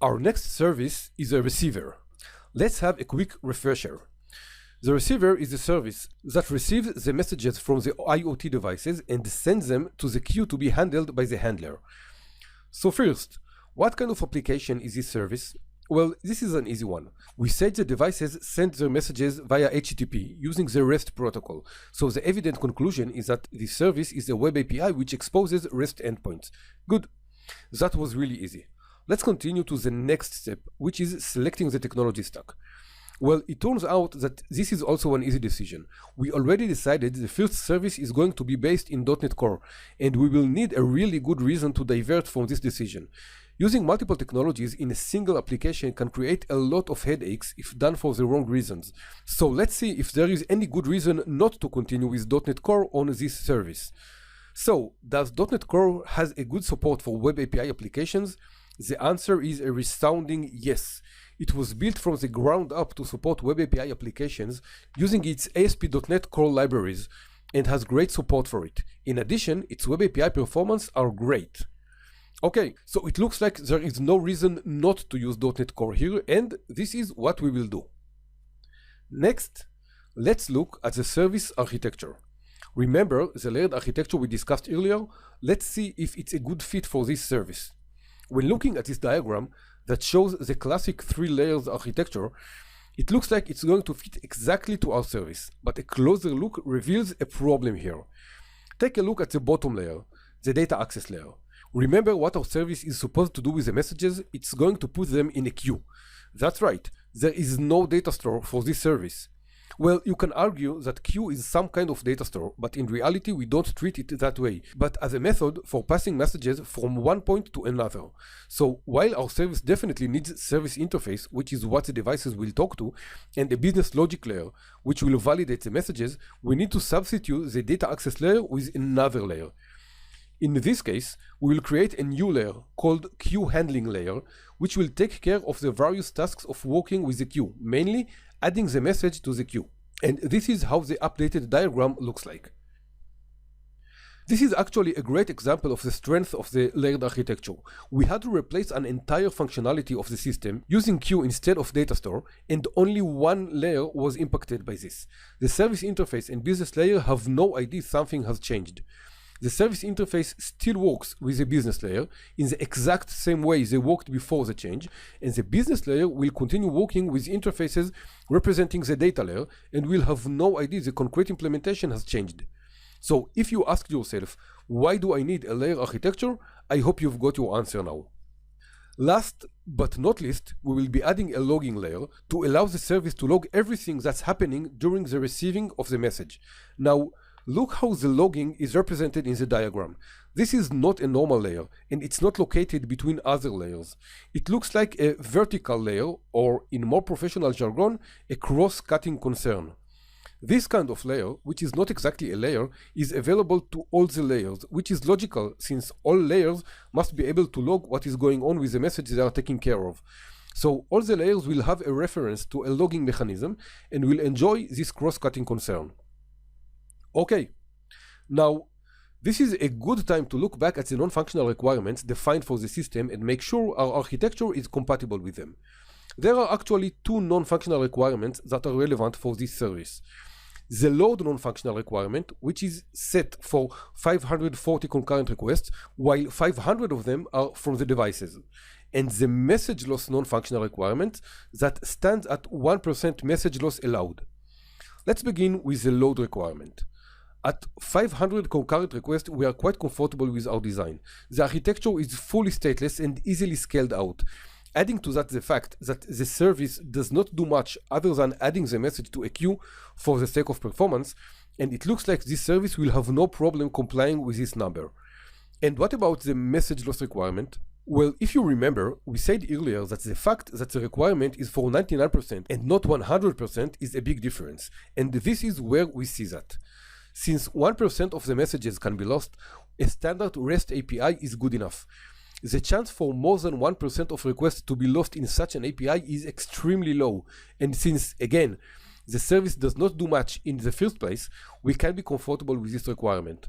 Our next service is a receiver. Let's have a quick refresher. The receiver is a service that receives the messages from the IoT devices and sends them to the queue to be handled by the handler. So first, what kind of application is this service? Well, this is an easy one. We said the devices send their messages via HTTP using the REST protocol. So the evident conclusion is that this service is a web API which exposes REST endpoints. Good. That was really easy. Let's continue to the next step, which is selecting the technology stack. Well, it turns out that this is also an easy decision. We already decided the first service is going to be based in .NET Core, and we will need a really good reason to divert from this decision. Using multiple technologies in a single application can create a lot of headaches if done for the wrong reasons. So let's see if there is any good reason not to continue with .NET Core on this service. So, does .NET Core has a good support for web API applications? The answer is a resounding yes. It was built from the ground up to support web API applications using its ASP.NET Core libraries and has great support for it. In addition, its web API performance are great. Okay, so it looks like there is no reason not to use .NET Core here, and this is what we will do. Next, let's look at the service architecture. Remember the layered architecture we discussed earlier? Let's see if it's a good fit for this service. When looking at this diagram that shows the classic 3 layers architecture, it looks like it's going to fit exactly to our service, but a closer look reveals a problem here. Take a look at the bottom layer, the data access layer. Remember what our service is supposed to do with the messages? It's going to put them in a queue. That's right, there is no data store for this service. Well, you can argue that queue is some kind of data store, but in reality we don't treat it that way, but as a method for passing messages from one point to another. So while our service definitely needs service interface, which is what the devices will talk to, and a business logic layer, which will validate the messages, we need to substitute the data access layer with another layer. In this case, we will create a new layer called queue handling layer, which will take care of the various tasks of working with the queue, mainly adding the message to the queue. And this is how the updated diagram looks like. This is actually a great example of the strength of the layered architecture. We had to replace an entire functionality of the system using queue instead of data store, and only one layer was impacted by this. The service interface and business layer have no idea something has changed. The service interface still works with the business layer in the exact same way they worked before the change, and the business layer will continue working with interfaces representing the data layer and will have no idea the concrete implementation has changed. So if you ask yourself, why do I need a layer architecture? I hope you've got your answer now. Last but not least, we will be adding a logging layer to allow the service to log everything that's happening during the receiving of the message. Now, look how the logging is represented in the diagram. This is not a normal layer, and it's not located between other layers. It looks like a vertical layer, or in more professional jargon, a cross-cutting concern. This kind of layer, which is not exactly a layer, is available to all the layers, which is logical since all layers must be able to log what is going on with the message they are taking care of. So all the layers will have a reference to a logging mechanism and will enjoy this cross-cutting concern. Okay, now this is a good time to look back at the non-functional requirements defined for the system and make sure our architecture is compatible with them. There are actually 2 non-functional requirements that are relevant for this service. The load non-functional requirement, which is set for 540 concurrent requests, while 500 of them are from the devices. And the message loss non-functional requirement that stands at 1% message loss allowed. Let's begin with the load requirement. At 500 concurrent requests, we are quite comfortable with our design. The architecture is fully stateless and easily scaled out. Adding to that the fact that the service does not do much other than adding the message to a queue for the sake of performance, and it looks like this service will have no problem complying with this number. And what about the message loss requirement? Well, if you remember, we said earlier that the fact that the requirement is for 99% and not 100% is a big difference, and this is where we see that. Since 1% of the messages can be lost, a standard REST API is good enough. The chance for more than 1% of requests to be lost in such an API is extremely low, and since, again, the service does not do much in the first place, we can be comfortable with this requirement.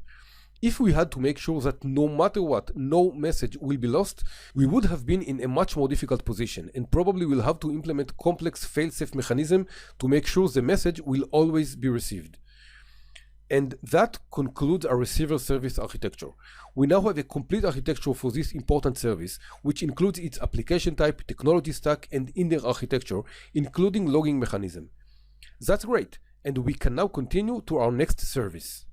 If we had to make sure that no matter what, no message will be lost, we would have been in a much more difficult position and probably will have to implement complex fail-safe mechanism to make sure the message will always be received. And that concludes our receiver service architecture. We now have a complete architecture for this important service, which includes its application type, technology stack, and inner architecture, including logging mechanism. That's great, and we can now continue to our next service.